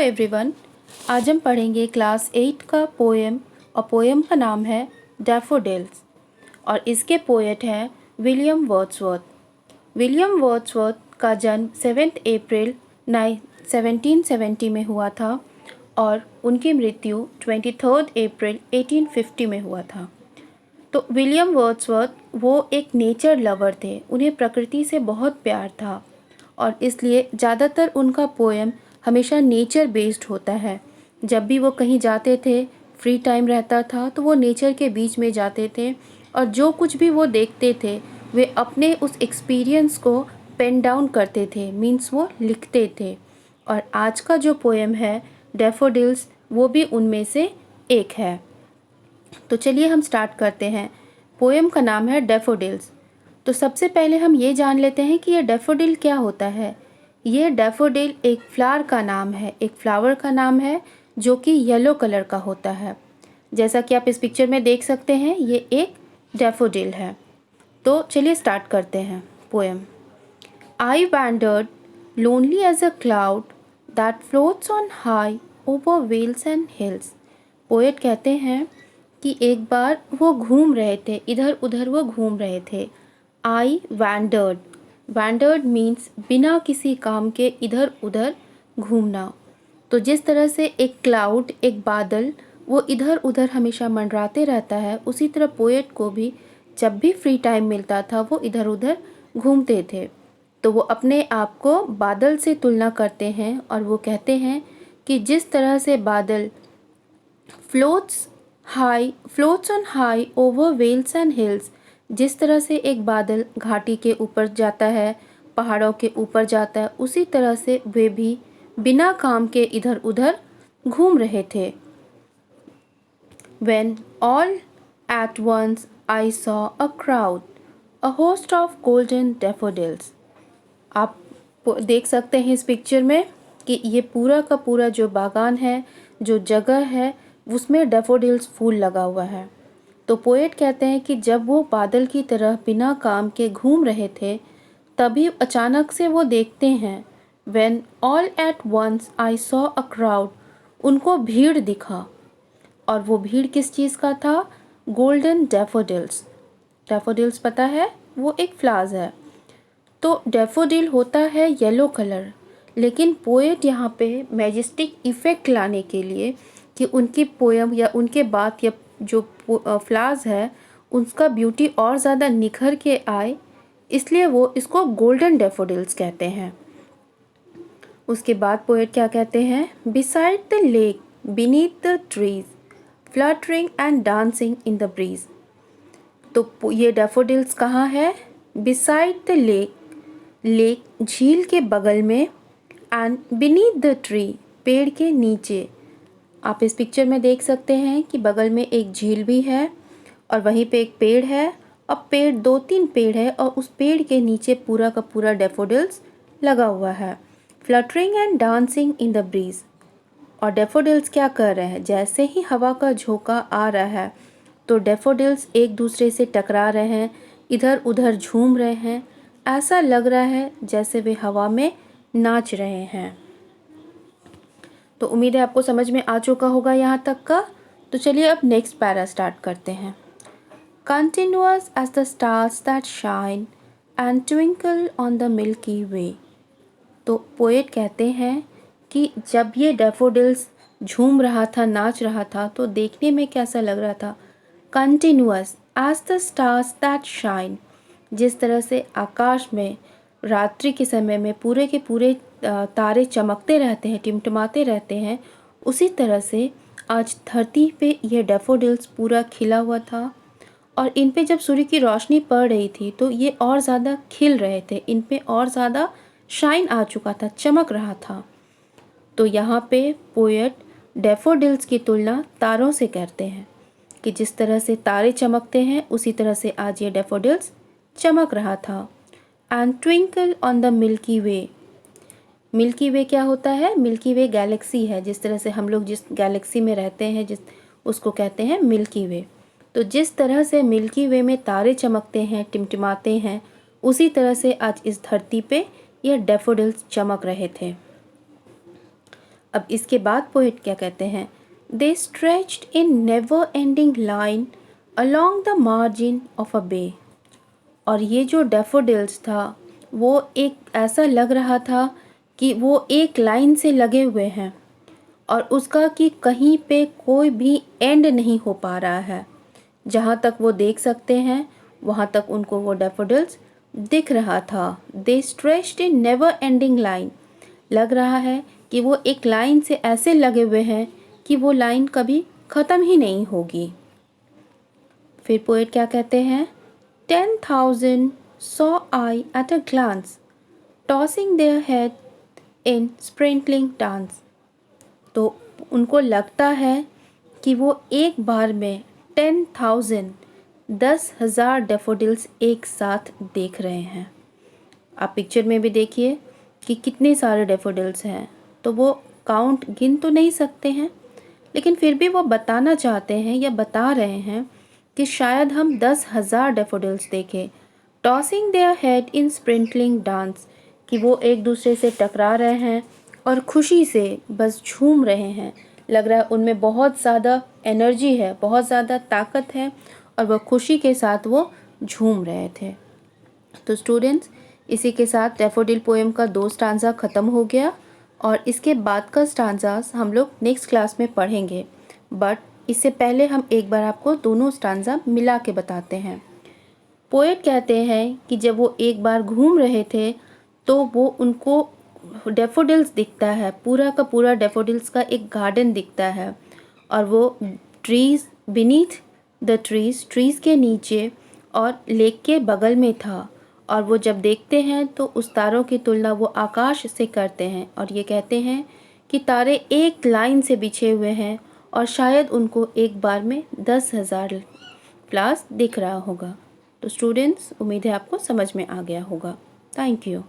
Everyone, आज हम पढ़ेंगे क्लास 8 का पोएम और पोएम का नाम है डैफोडिल्स और इसके पोएट हैं विलियम वर्ड्सवर्थ। विलियम वर्ड्सवर्थ का जन्म 7 अप्रैल 1770 में हुआ था और उनकी मृत्यु 23 अप्रैल 1850 में हुआ था। तो विलियम वर्ड्सवर्थ वो एक नेचर लवर थे, उन्हें प्रकृति से बहुत प्यार था और इसलिए ज़्यादातर उनका पोएम हमेशा नेचर बेस्ड होता है। जब भी वो कहीं जाते थे, फ्री टाइम रहता था तो वो नेचर के बीच में जाते थे और जो कुछ भी वो देखते थे वे अपने उस एक्सपीरियंस को पेन डाउन करते थे, मीन्स वो लिखते थे। और आज का जो पोएम है डैफोडिल्स वो भी उनमें से एक है। तो चलिए हम स्टार्ट करते हैं। पोएम का नाम है डैफोडिल्स। तो सबसे पहले हम ये जान लेते हैं कि ये डैफोडिल क्या होता है। ये डैफोडिल एक फ्लावर का नाम है, एक फ्लावर का नाम है जो कि येलो कलर का होता है। जैसा कि आप इस पिक्चर में देख सकते हैं, ये एक डैफोडिल है। तो चलिए स्टार्ट करते हैं poem. I wandered lonely as a cloud that floats on high over vales and hills. Poet कहते हैं कि एक बार वो घूम रहे थे, इधर उधर वो घूम रहे थे। आई वैंडर्ड, वैंडर्ड मीन्स बिना किसी काम के इधर उधर घूमना। तो जिस तरह से एक क्लाउड, एक बादल, वो इधर उधर हमेशा मंडराते रहता है, उसी तरह पोएट को भी जब भी फ्री टाइम मिलता था वो इधर उधर घूमते थे। तो वो अपने आप को बादल से तुलना करते हैं और वो कहते हैं कि जिस तरह से बादल floats on high over vales and hills, जिस तरह से एक बादल घाटी के ऊपर जाता है, पहाड़ों के ऊपर जाता है, उसी तरह से वे भी बिना काम के इधर उधर घूम रहे थे। When all at once I saw a crowd, a host of golden daffodils। आप देख सकते हैं इस पिक्चर में कि ये पूरा का पूरा जो बागान है, जो जगह है, उसमें डैफोडिल्स फूल लगा हुआ है। तो पोएट कहते हैं कि जब वो बादल की तरह बिना काम के घूम रहे थे, तभी अचानक से वो देखते हैं When all at once I saw a crowd, उनको भीड़ दिखा। और वो भीड़ किस चीज़ का था? Golden daffodils. डैफोडिल्स पता है, वो एक फ्लावर्स है। तो डैफोडिल होता है येलो कलर, लेकिन पोएट यहाँ पे मैजेस्टिक इफ़ेक्ट लाने के लिए कि उनकी पोएम या उनके बात या जो फ्लावर्स है उसका ब्यूटी और ज़्यादा निखर के आए, इसलिए वो इसको गोल्डन डैफोडिल्स कहते हैं। उसके बाद पोएट क्या कहते हैं? Beside the lake beneath the trees fluttering and dancing in the breeze. तो ये डैफोडिल्स कहाँ है? बिसाइड द लेक, लेक झील के बगल में, एंड बीनीथ द ट्री, पेड़ के नीचे। आप इस पिक्चर में देख सकते हैं कि बगल में एक झील भी है और वहीं पे एक पेड़ है। अब पेड़, 2-3 पेड़ है और उस पेड़ के नीचे पूरा का पूरा डैफोडिल्स लगा हुआ है। Fluttering and dancing in the breeze. और डैफोडिल्स क्या कर रहे हैं? जैसे ही हवा का झोंका आ रहा है तो डैफोडिल्स एक दूसरे से टकरा रहे हैं, इधर उधर झूम रहे हैं। ऐसा लग रहा है जैसे वे हवा में नाच रहे हैं। तो उम्मीद है आपको समझ में आ चुका होगा यहाँ तक का। तो चलिए अब नेक्स्ट पैरा स्टार्ट करते हैं। Continuous as the stars that shine and twinkle on the milky way. तो पोएट कहते हैं कि जब ये डैफोडिल्स झूम रहा था, नाच रहा था, तो देखने में कैसा लग रहा था? Continuous as the stars that shine, जिस तरह से आकाश में रात्रि के समय में पूरे के पूरे तारे चमकते रहते हैं, टिमटिमाते रहते हैं, उसी तरह से आज धरती पे ये डैफोडिल्स पूरा खिला हुआ था और इन पे जब सूर्य की रोशनी पड़ रही थी तो ये और ज़्यादा खिल रहे थे, इन पे और ज़्यादा शाइन आ चुका था, चमक रहा था। तो यहाँ पे पोएट डैफोडिल्स की तुलना तारों से करते हैं कि जिस तरह से तारे चमकते हैं उसी तरह से आज ये डैफोडिल्स चमक रहा था। And twinkle on the milky way. Milky way क्या होता है? मिल्की वे गैलेक्सी है। जिस तरह से हम लोग जिस गैलेक्सी में रहते हैं, उसको कहते हैं मिल्की वे। तो जिस तरह से मिल्की वे में तारे चमकते हैं, टिमटिमाते हैं, उसी तरह से आज इस धरती पे ये डैफोडिल्स चमक रहे थे। अब इसके बाद पोएट क्या कहते हैं, they stretched in never ending line along the margin of a bay. और ये जो डैफोडिल्स था वो एक ऐसा लग रहा था कि वो एक लाइन से लगे हुए हैं और उसका कि कहीं पे कोई भी एंड नहीं हो पा रहा है। जहाँ तक वो देख सकते हैं वहाँ तक उनको वो डैफोडिल्स दिख रहा था। They stretched in never ending line, लग रहा है कि वो एक लाइन से ऐसे लगे हुए हैं कि वो लाइन कभी ख़त्म ही नहीं होगी। फिर पोएट क्या कहते हैं, 10,000 saw I at a glance, tossing their head in sprinkling dance। तो उनको लगता है कि वो एक बार में 10,000 10,000 डैफोडिल्स एक साथ देख रहे हैं। आप पिक्चर में भी देखिए कि कितने सारे डैफोडिल्स हैं। तो वो काउंट गिन तो नहीं सकते हैं, लेकिन फिर भी वो बताना चाहते हैं या बता रहे हैं कि शायद हम 10,000 डैफोडिल्स देखें। Tossing their head in sprinkling dance, कि वो एक दूसरे से टकरा रहे हैं और खुशी से बस झूम रहे हैं। लग रहा है उनमें बहुत ज़्यादा एनर्जी है, बहुत ज़्यादा ताकत है और वह खुशी के साथ वो झूम रहे थे। तो स्टूडेंट्स, इसी के साथ डैफोडिल पोएम का 2 स्टांजा ख़त्म हो गया और इसके बाद का स्टांजास हम लोग नेक्स्ट क्लास में पढ़ेंगे। बट इससे पहले हम एक बार आपको दोनों स्टांजा मिला के बताते हैं। पोएट कहते हैं कि जब वो एक बार घूम रहे थे तो वो उनको डैफोडिल्स दिखता है, पूरा का पूरा डैफोडिल्स का एक गार्डन दिखता है और वो ट्रीज़ बीनीथ द ट्रीज़ के नीचे और लेक के बगल में था। और वो जब देखते हैं तो उस तारों की तुलना वो आकाश से करते हैं और ये कहते हैं कि तारे एक लाइन से बिछे हुए हैं और शायद उनको एक बार में 10,000 फ्लावर्स दिख रहा होगा। तो स्टूडेंट्स, उम्मीद है आपको समझ में आ गया होगा। Thank you.